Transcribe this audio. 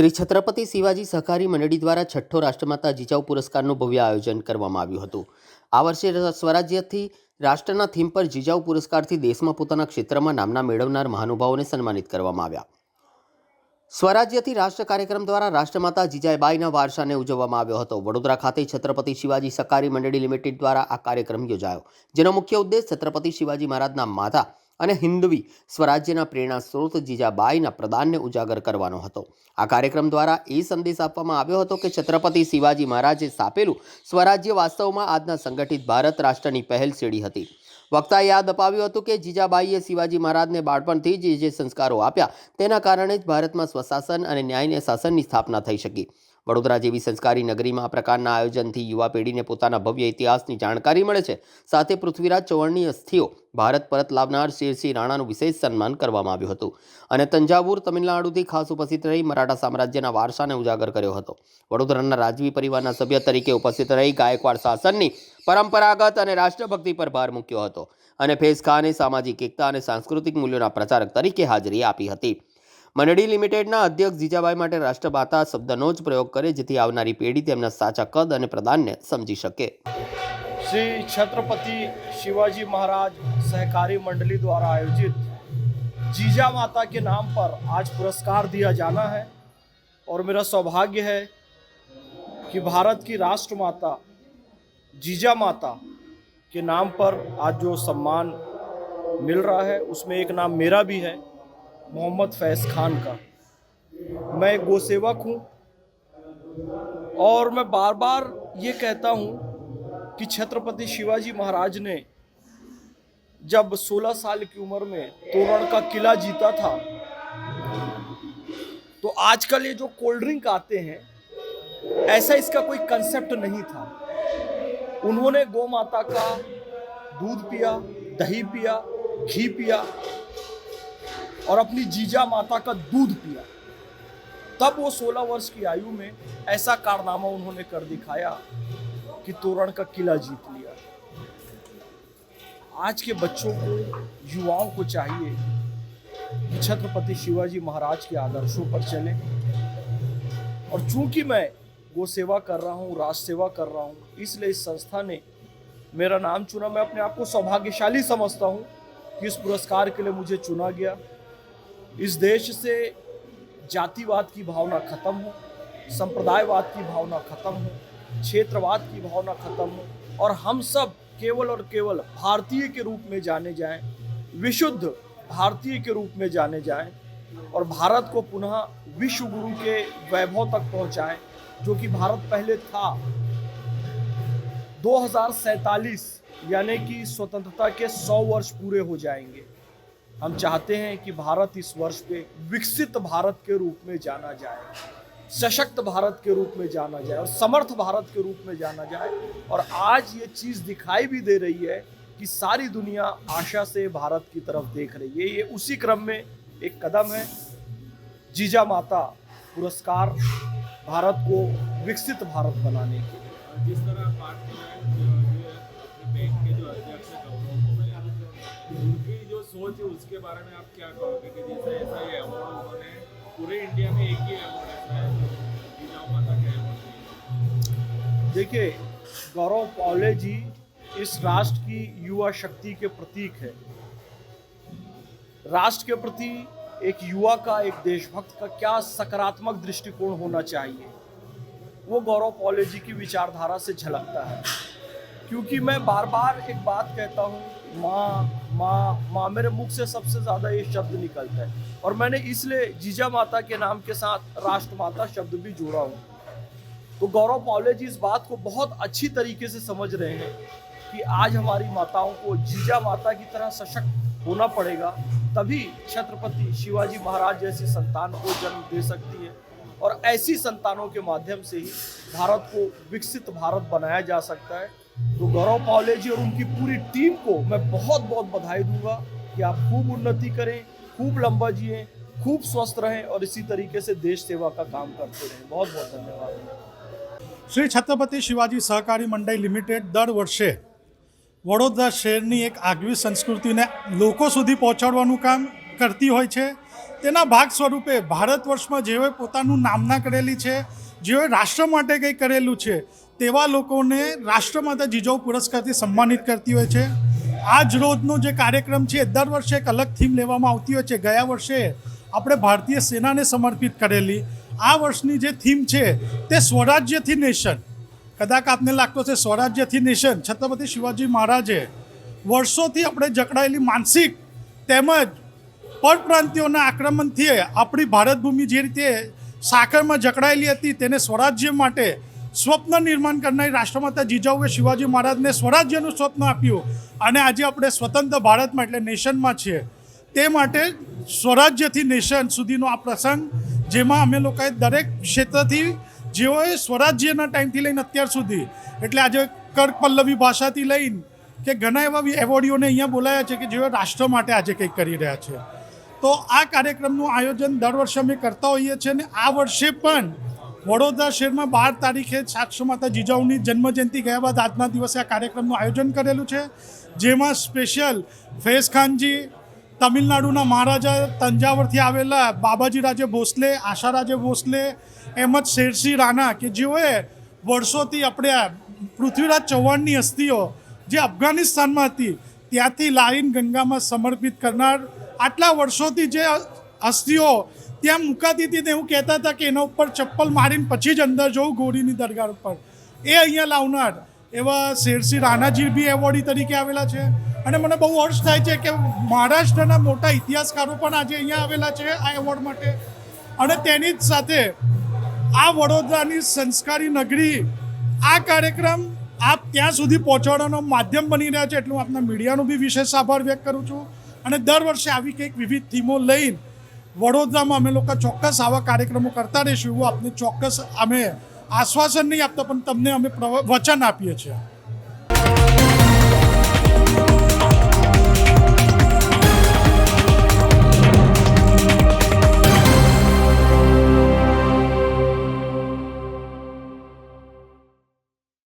શ્રી છત્રપતિ શિવાજી સહકારી મંડળી દ્વારા છઠ્ઠો રાષ્ટ્રમાતા જીજાઉ પુરસ્કારનું ભવ્ય આયોજન કરવામાં આવ્યું હતું। આ વર્ષે સ્વરાજ્યથી રાષ્ટ્રના થીમ પર જીજાઉ પુરસ્કારથી દેશમાં પોતાના ક્ષેત્રમાં નામના મેળવનાર મહાનુભાવોને સન્માનિત કરવામાં આવ્યા। સ્વરાજ્યથી રાષ્ટ્ર કાર્યક્રમ દ્વારા રાષ્ટ્રમાતા જીજાબાઈના વારસાને ઉજવવામાં આવ્યો હતો। વડોદરા ખાતે છત્રપતિ શિવાજી સહકારી મંડળી લિમિટેડ દ્વારા આ કાર્યક્રમ યોજાયો, જેનો મુખ્ય ઉદ્દેશ છત્રપતિ શિવાજી મહારાજના માતા અને હિન્દવી સ્વરાજ્યના પ્રેરણા સ્ત્રોત જીજાબાઈના પ્રદાનને ઉજાગર કરવાનો હતો। આ કાર્યક્રમ દ્વારા એ સંદેશ આપવામાં આવ્યો હતો કે છત્રપતિ શિવાજી મહારાજે સ્થાપેલું સ્વરાજ્ય વાસ્તવમાં આજના સંગઠિત ભારત રાષ્ટ્રની પહેલ સીડી હતી। વક્તાએ યાદ અપાવ્યું હતું કે જીજાબાઈએ શિવાજી મહારાજને બાળપણથી જ જે સંસ્કારો આપ્યા તેના કારણે જ ભારતમાં સ્વશાસન અને ન્યાયને શાસનની સ્થાપના થઈ શકી। વડોદરા જેવી સંસ્કારી નગરીમાં આ પ્રકારના આયોજનથી યુવા પેઢીને પોતાના ભવ્ય ઇતિહાસની જાણકારી મળે છે। સાથે પૃથ્વીરાજ ચૌહાણની અસ્થિઓ ભારત પરત લાવનાર શેરસિંહ રાણાનું વિશેષ સન્માન કરવામાં આવ્યું હતું અને તંજાવુર તમિલનાડુથી ખાસ ઉપસ્થિત રહી મરાઠા સામ્રાજ્યના વારસાને ઉજાગર કર્યો હતો। વડોદરાના રાજવી પરિવારના સભ્ય તરીકે ઉપસ્થિત રહી ગાયકવાડ શાસનની પરંપરાગત અને રાષ્ટ્રભક્તિ પર ભાર મૂક્યો હતો અને ફૈઝ ખાને સામાજિક એકતા અને સાંસ્કૃતિક મૂલ્યોના પ્રચારક તરીકે હાજરી આપી હતી। મંડળી લિમિટેડના અધ્યક્ષ જીજાબાઈ માટે રાષ્ટ્રમાતા શબ્દનો જ પ્રયોગ કરે, જેથી આવનારી પેઢી તેમના સાચા કદ અને પ્રદાનને સમજી શકે। श्री छत्रपति शिवाजी महाराज सहकारी मंडली द्वारा आयोजित जीजा माता के नाम पर आज पुरस्कार दिया जाना है और मेरा सौभाग्य है कि भारत की राष्ट्रमाता जीजा माता के नाम पर आज जो सम्मान मिल रहा है उसमें एक नाम मेरा भी है, मोहम्मद फैज़ खान का। मैं एक गोसेवक हूँ और मैं बार बार ये कहता हूँ कि छत्रपति शिवाजी महाराज ने जब 16 साल की उम्र में तोरण का किला जीता था, तो आजकल ये जो कोल्ड ड्रिंक आते हैं ऐसा इसका कोई कंसेप्ट नहीं था। उन्होंने गौ माता का दूध पिया, दही पिया, घी पिया और अपनी जीजा माता का दूध पिया, तब वो 16 वर्ष की आयु में ऐसा कारनामा उन्होंने कर दिखाया कि तोरण का किला जीत लिया। आज के बच्चों को, युवाओं को चाहिए कि छत्रपति शिवाजी महाराज के आदर्शों पर चले। और चूंकि मैं गो सेवा कर रहा हूँ, राष्ट्र सेवा कर रहा हूँ, इसलिए इस संस्था ने मेरा नाम चुना। मैं अपने आप को सौभाग्यशाली समझता हूँ कि इस पुरस्कार के लिए मुझे चुना गया। इस देश से जातिवाद की भावना खत्म हो, संप्रदायवाद की भावना खत्म हो, क्षेत्रवाद की भावना खत्म हो और हम सब केवल और केवल भारतीय के रूप में जाने जाएं, विशुद्ध भारतीय के रूप में जाने जाएं और भारत को पुनः विश्व गुरु के वैभव तक पहुंचाएं, जो कि भारत पहले था। 2047 यानी कि स्वतंत्रता के 100 वर्ष पूरे हो जाएंगे। हम चाहते हैं कि भारत इस वर्ष पे विकसित भारत के रूप में जाना जाए, सशक्त भारत के रूप में जाना जाए और समर्थ भारत के रूप में जाना जाए। और आज ये चीज़ दिखाई भी दे रही है कि सारी दुनिया आशा से भारत की तरफ देख रही है। ये उसी क्रम में एक कदम है। जीजा माता पुरस्कार भारत को विकसित भारत बनाने के लिए। जिस तरह बैंक के जो अध्यक्ष उनकी जो सोच है उसके बारे में आप क्या कहोगे कि जैसे ऐसा ये अवार्ड उन्होंने पूरे इंडिया में एक ही अवार्ड ऐसा है जीजाऊ माता के अवार्ड? देखिए, गौरव पावले जी इस राष्ट्र की युवा शक्ति के प्रतीक है। राष्ट्र के प्रति एक युवा का, एक देशभक्त का क्या सकारात्मक दृष्टिकोण होना चाहिए, वो गौरव पावले जी की विचारधारा से झलकता है। क्योंकि मैं बार बार एक बात कहता हूँ, माँ माँ माँ, मेरे मुख से सबसे ज़्यादा ये शब्द निकलता है और मैंने इसलिए जीजा माता के नाम के साथ राष्ट्रमाता शब्द भी जोड़ा हूँ। तो गौरव पावले जी इस बात को बहुत अच्छी तरीके से समझ रहे हैं कि आज हमारी माताओं को जीजा माता की तरह सशक्त होना पड़ेगा, तभी छत्रपति शिवाजी महाराज जैसी संतान को जन्म दे सकती है और ऐसी संतानों के माध्यम से ही भारत को विकसित भारत बनाया जा सकता है। तो गौरव पावले जी और उनकी पूरी टीम को मैं बहुत बहुत बधाई दूंगा कि आप खूब उन्नति करें, खूब लंबा जिएं, खूब स्वस्थ रहें और इसी तरीके से देश सेवा का काम करते रहें। बहुत बहुत धन्यवाद। श्री छत्रपति शिवाजी सहकारी मंडळ लिमिटेड दर वर्षे वडोदरा शહેરની એક આગવી સંસ્કૃતિને લોકો સુધી પહોંચાડવાનું કામ કરતી હોય છે. તેના ભાગ સ્વરૂપે ભારત વર્ષમાં જેઓએ પોતાનું નામના કરેલી છે, જેઓએ રાષ્ટ્ર માટે કંઈ કરેલું છે, તેવા લોકોને રાષ્ટ્રમાતા જીજાઉ પુરસ્કારથી સન્માનિત કરતી હોય છે. આજ રોજનો જે કાર્યક્રમ છે દર વર્ષે એક અલગ થીમ લેવામાં આવતી હોય છે. ગયા વર્ષે આપણે ભારતીય સેનાને સમર્પિત કરેલી. આ વર્ષની જે થીમ છે તે સ્વરાજ્યથી નેશન. કદાચ આપને લાગતો છે સ્વરાજ્યથી નેશન, છત્રપતિ શિવાજી મહારાજે વર્ષોથી આપણે જકડાયેલી માનસિક તેમજ પરપ્રાંતિયોના આક્રમણથી આપણી ભારત ભૂમિ જે રીતે સાકરમાં જકડાયેલી હતી તેને સ્વરાજ્ય માટે સ્વપ્ન નિર્માણ કરનારી રાષ્ટ્રમાતા જીજાઉએ શિવાજી મહારાજને સ્વરાજ્યનું સ્વપ્ન આપ્યું અને આજે આપણે સ્વતંત્ર ભારતમાં એટલે નેશનમાં છીએ. તે માટે સ્વરાજ્યથી નેશન સુધીનો આ પ્રસંગ, જેમાં અમે લોકોએ દરેક ક્ષેત્રથી જેઓએ સ્વરાજ્યના ટાઈમથી લઈને અત્યાર સુધી, એટલે આજે કર્ક પલ્લવી ભાષાથી લઈને કે ઘણા એવા એવોર્ડીઓને અહીંયા બોલાયા છે કે જેઓ રાષ્ટ્ર માટે આજે કંઈક કરી રહ્યા છે. તો આ કાર્યક્રમનું આયોજન દર વર્ષે અમે કરતા હોઈએ છીએ અને આ વર્ષે પણ વડોદરા શહેરમાં 12 તારીખે રાષ્ટ્રમાતા જીજાઉની જન્મજયંતિ ગયા બાદ આજના દિવસે આ કાર્યક્રમનું આયોજન કરેલું છે, જેમાં સ્પેશિયલ ફૈઝ ખાનજી, તમિલનાડુના મહારાજા, તંજાવરથી આવેલા બાબાજી રાજે ભોસલે, આશા રાજે ભોસલે, એમજ શેરસિંહ રાણા કે જેઓએ વર્ષોથી આપણે પૃથ્વીરાજ ચૌહાણની અસ્થિઓ જે અફઘાનિસ્તાનમાં હતી ત્યાંથી લાવીને ગંગામાં સમર્પિત કરનાર, આટલા વર્ષોથી જે અસ્થિઓ ત્યાં મુકાતી હતી તે એવું કહેતા હતા કે એના ઉપર ચપ્પલ મારીને પછી જ અંદર જવું ગોરીની દરગાહ ઉપર, એ અહીંયા લાવનાર એવા શેરસિંહ રાણાજી બી એવોર્ડી તરીકે આવેલા છે. અને મને બહુ હર્ષ થાય છે કે મહારાષ્ટ્રના મોટા ઇતિહાસકારો પણ આજે અહીંયા આવેલા છે આ એવોર્ડ માટે. અને તેની જ સાથે આ વડોદરાની સંસ્કારી નગરી, આ કાર્યક્રમ આપ ત્યાં સુધી પહોંચાડવાનો માધ્યમ બની રહ્યા છે, એટલે હું આપના મીડિયાનો બી વિશેષ આભાર વ્યક્ત કરું છું. અને દર વર્ષે આવી કંઈક વિવિધ થીમો લઈને વડોદરામાં અમે લોકો ચોક્કસ આવા કાર્યક્રમો કરતા રહીશું એવું આપને ચોક્કસ અમે આશ્વાસન નહીં આપતા પણ તમને અમે વચન આપીએ છીએ.